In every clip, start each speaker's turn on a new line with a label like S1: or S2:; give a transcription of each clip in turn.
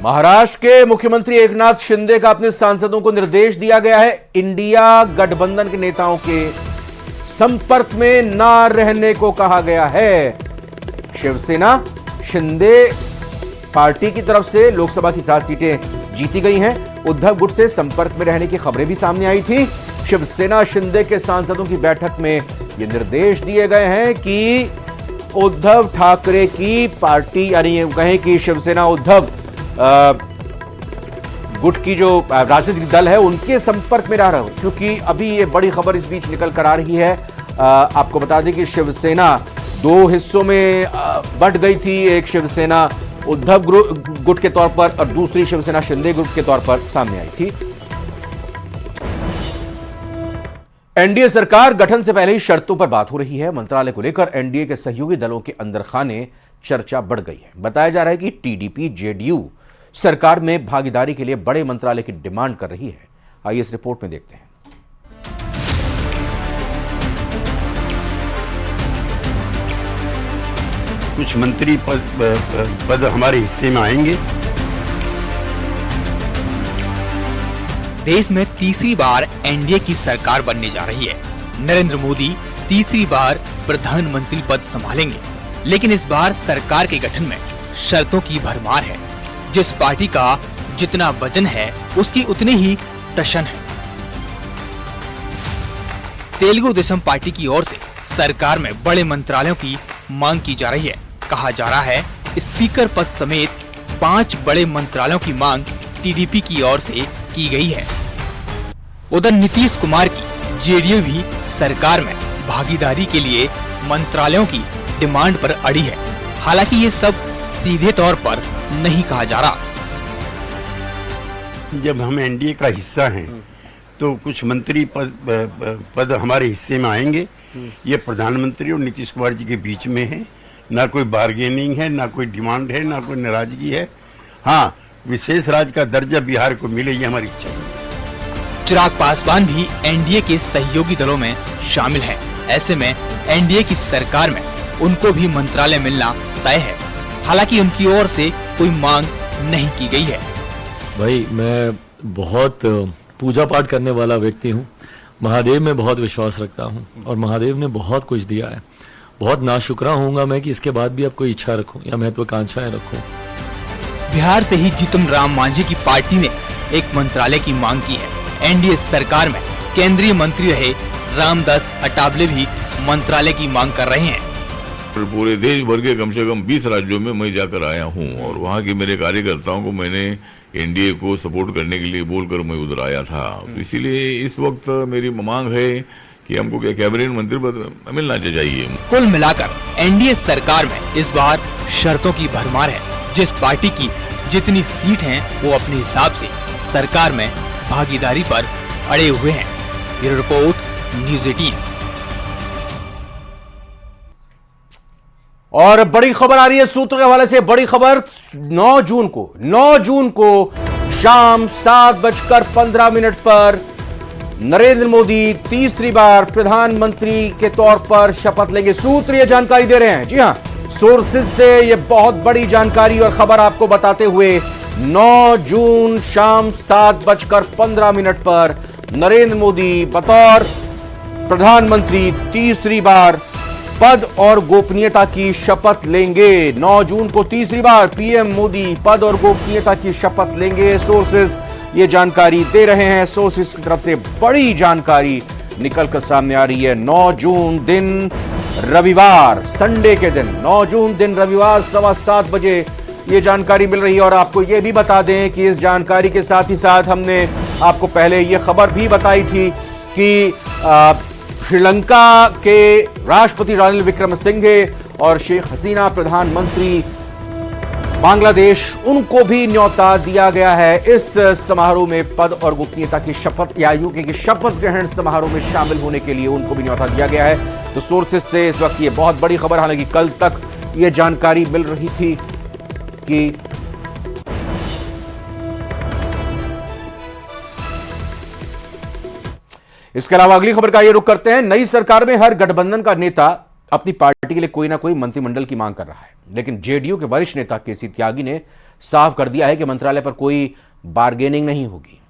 S1: महाराष्ट्र के मुख्यमंत्री एकनाथ शिंदे का अपने सांसदों को निर्देश दिया गया है, इंडिया गठबंधन के नेताओं के संपर्क में ना रहने को कहा गया है। शिवसेना शिंदे पार्टी की तरफ से लोकसभा की 7 सीटें जीती गई हैं। उद्धव गुट से संपर्क में रहने की खबरें भी सामने आई थी। शिवसेना शिंदे के सांसदों की बैठक में यह निर्देश दिए गए हैं कि उद्धव ठाकरे की पार्टी, यानी कहें कि शिवसेना उद्धव गुट की जो राजनीतिक दल है उनके संपर्क में रह रहा हो, क्योंकि अभी ये बड़ी खबर इस बीच निकल कर आ रही है। आपको बता दें कि शिवसेना 2 हिस्सों में बंट गई थी। एक शिवसेना उद्धव गुट के तौर पर और दूसरी शिवसेना शिंदे गुट के तौर पर सामने आई थी। एनडीए सरकार गठन से पहले ही शर्तों पर बात हो रही है। मंत्रालय को लेकर एनडीए के सहयोगी दलों के अंदर खाने चर्चा बढ़ गई है। बताया जा रहा है कि टीडीपी जेडीयू सरकार में भागीदारी के लिए बड़े मंत्रालय की डिमांड कर रही है। आइए इस रिपोर्ट में देखते हैं।
S2: कुछ मंत्री पद हमारे हिस्से में आएंगे।
S3: देश में तीसरी बार एनडीए की सरकार बनने जा रही है। नरेंद्र मोदी तीसरी बार प्रधानमंत्री पद संभालेंगे, लेकिन इस बार सरकार के गठन में शर्तों की भरमार है। जिस पार्टी का जितना वजन है उसकी उतनी ही टशन है। तेलुगु देशम पार्टी की ओर से सरकार में बड़े मंत्रालयों की मांग की जा रही है। कहा जा रहा है स्पीकर पद समेत 5 बड़े मंत्रालयों की मांग टीडीपी की ओर से की गई है। उधर नीतीश कुमार की जेडीयू भी सरकार में भागीदारी के लिए मंत्रालयों की डिमांड पर अड़ी है। हालांकि ये सब सीधे तौर पर नहीं कहा जा रहा।
S2: जब हम एनडीए का हिस्सा हैं तो कुछ मंत्री पद हमारे हिस्से में आएंगे। ये प्रधानमंत्री और नीतीश कुमार जी के बीच में है। ना कोई बार्गेनिंग है, ना कोई डिमांड है, ना कोई नाराजगी है। हाँ, विशेष राज्य का दर्जा बिहार को मिले, ये हमारी इच्छा है।
S3: चिराग पासवान भी एनडीए के सहयोगी दलों में शामिल हैं। ऐसे में एनडीए की सरकार में उनको भी मंत्रालय मिलना तय है। हालांकि उनकी ओर से कोई मांग नहीं की गई है।
S4: भाई, मैं बहुत पूजा पाठ करने वाला व्यक्ति हूँ। महादेव में बहुत विश्वास रखता हूँ और महादेव ने बहुत कुछ दिया है। बहुत नाशुक्रा होऊंगा मैं कि इसके बाद भी अब कोई इच्छा रखूं या महत्वाकांक्षाएं रखूं।
S3: बिहार से ही जीतन राम मांझी की पार्टी ने एक मंत्रालय की मांग की है। एनडीए सरकार में केंद्रीय मंत्री रहे रामदास अठावले भी मंत्रालय की मांग कर रहे हैं।
S5: पूरे देश भर के कम से कम 20 राज्यों में मैं जाकर आया हूं और वहां के मेरे कार्यकर्ताओं को मैंने एनडीए को सपोर्ट करने के लिए बोलकर मैं उधर आया था। तो इसीलिए इस वक्त मेरी मांग है कि हमको क्या कैबिनेट मंत्री पद मिलना चाहिए।
S3: कुल मिलाकर एनडीए सरकार में इस बार शर्तों की भरमार है। जिस पार्टी की जितनी सीट हैं वो अपने हिसाब से सरकार में भागीदारी पर अड़े हुए हैं। Bureau report, news 18।
S1: और बड़ी खबर आ रही है सूत्र के हवाले से। बड़ी खबर 9 जून को शाम 7:15 पर नरेंद्र मोदी तीसरी बार प्रधानमंत्री के तौर पर शपथ लेंगे। सूत्र ये जानकारी दे रहे हैं। जी हां, सोर्सेज से ये बहुत बड़ी जानकारी और खबर आपको बताते हुए 9 जून शाम 7:15 पर नरेंद्र मोदी बतौर प्रधानमंत्री तीसरी बार पद और गोपनीयता की शपथ लेंगे। 9 जून को तीसरी बार पीएम मोदी पद और गोपनीयता की शपथ लेंगे। सोर्सेज ये जानकारी दे रहे हैं। सोर्सेज की तरफ से बड़ी जानकारी निकलकर सामने आ रही है। 9 जून दिन रविवार, संडे के दिन 9 जून दिन रविवार 7:15 बजे ये जानकारी मिल रही है। और आपको ये भी बता दें कि इस जानकारी के साथ ही साथ हमने आपको पहले ये खबर भी बताई थी कि श्रीलंका के राष्ट्रपति रानिल विक्रमसिंघे और शेख हसीना प्रधानमंत्री बांग्लादेश, उनको भी न्योता दिया गया है इस समारोह में पद और गोपनीयता की शपथ या यूके की शपथ ग्रहण समारोह में शामिल होने के लिए उनको भी न्योता दिया गया है। तो सोर्सेज से इस वक्त ये बहुत बड़ी खबर, हालांकि कल तक ये जानकारी मिल रही थी कि इसके अलावा अगली खबर का ये रुख करते हैं। नई सरकार में हर गठबंधन का नेता अपनी पार्टी के लिए कोई ना कोई मंत्रिमंडल की मांग कर रहा है, लेकिन जेडीयू के वरिष्ठ नेता केसी त्यागी ने साफ कर दिया है कि मंत्रालय पर कोई बार्गेनिंग नहीं होगी,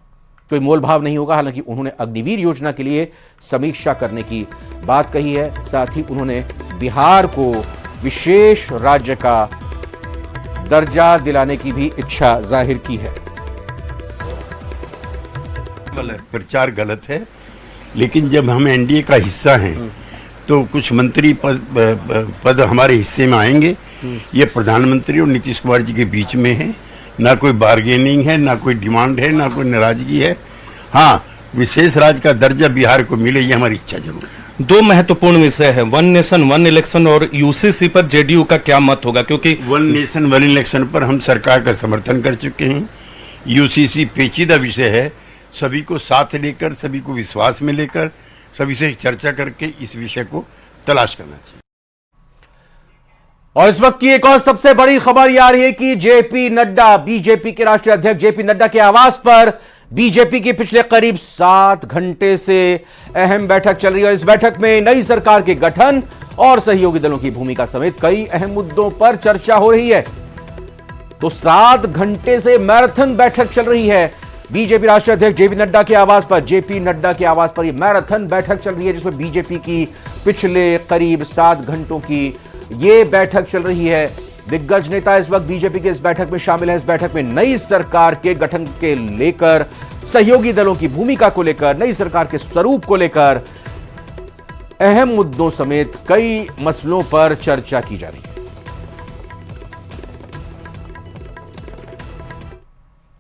S1: कोई मोलभाव नहीं होगा। हालांकि उन्होंने अग्निवीर योजना के लिए समीक्षा करने की बात कही है। साथ ही उन्होंने बिहार को विशेष राज्य का दर्जा दिलाने की भी इच्छा जाहिर की है।
S2: प्रचार गलत है, लेकिन जब हम एनडीए का हिस्सा हैं तो कुछ मंत्री पद हमारे हिस्से में आएंगे। ये प्रधानमंत्री और नीतीश कुमार जी के बीच में है, ना कोई बार्गेनिंग है, ना कोई डिमांड है, ना कोई नाराजगी है। हाँ, विशेष राज्य का दर्जा बिहार को मिले, ये हमारी इच्छा जरूर है।
S6: दो महत्वपूर्ण विषय है, वन नेशन वन इलेक्शन और यूसीसी पर जेडीयू का क्या मत होगा? क्योंकि
S2: वन नेशन वन इलेक्शन पर हम सरकार का समर्थन कर चुके हैं। यूसीसी पेचीदा विषय है, सभी को साथ लेकर, सभी को विश्वास में लेकर, सभी से चर्चा करके इस विषय को तलाश करना चाहिए।
S1: और इस वक्त की एक और सबसे बड़ी खबर यह आ रही है कि जेपी नड्डा, बीजेपी के राष्ट्रीय अध्यक्ष जेपी नड्डा के आवास पर बीजेपी की पिछले करीब 7 घंटे से अहम बैठक चल रही है। इस बैठक में नई सरकार के गठन और सहयोगी दलों की भूमिका समेत कई अहम मुद्दों पर चर्चा हो रही है। तो 7 घंटे से मैराथन बैठक चल रही है बीजेपी राष्ट्रीय अध्यक्ष जेपी नड्डा के आवास पर। जेपी नड्डा के आवास पर यह मैराथन बैठक चल रही है, जिसमें बीजेपी की पिछले करीब 7 घंटों की यह बैठक चल रही है। दिग्गज नेता इस वक्त बीजेपी के इस बैठक में शामिल हैं। इस बैठक में नई सरकार के गठन के लेकर, सहयोगी दलों की भूमिका को लेकर, नई सरकार के स्वरूप को लेकर अहम मुद्दों समेत कई मसलों पर चर्चा की जा रही है।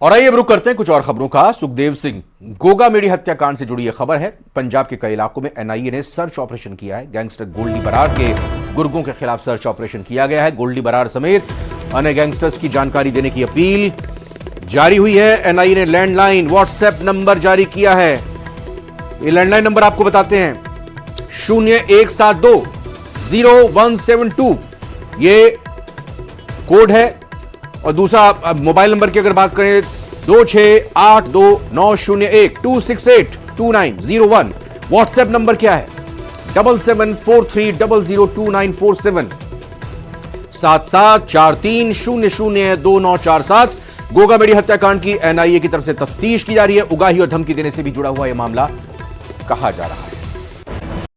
S1: और आइए रुक करते हैं कुछ और खबरों का। सुखदेव सिंह गोगा मेडी हत्याकांड से जुड़ी यह खबर है। पंजाब के कई इलाकों में एनआईए ने सर्च ऑपरेशन किया है। गैंगस्टर गोल्डी बरार के गुर्गों के खिलाफ सर्च ऑपरेशन किया गया है। गोल्डी बरार समेत अन्य गैंगस्टर्स की जानकारी देने की अपील जारी हुई है। एनआईए ने लैंडलाइन व्हाट्सएप नंबर जारी किया है। ये लैंडलाइन नंबर आपको बताते हैं, 0172-0172 ये कोड है। और दूसरा मोबाइल नंबर की अगर बात करें 268290126826829001। व्हाट्सएप नंबर क्या है? 7743002947 7743002947। गोगा मेडी हत्याकांड की एनआईए की तरफ से तफ्तीश की जा रही है। उगाही और धमकी देने से भी जुड़ा हुआ यह मामला कहा जा रहा है।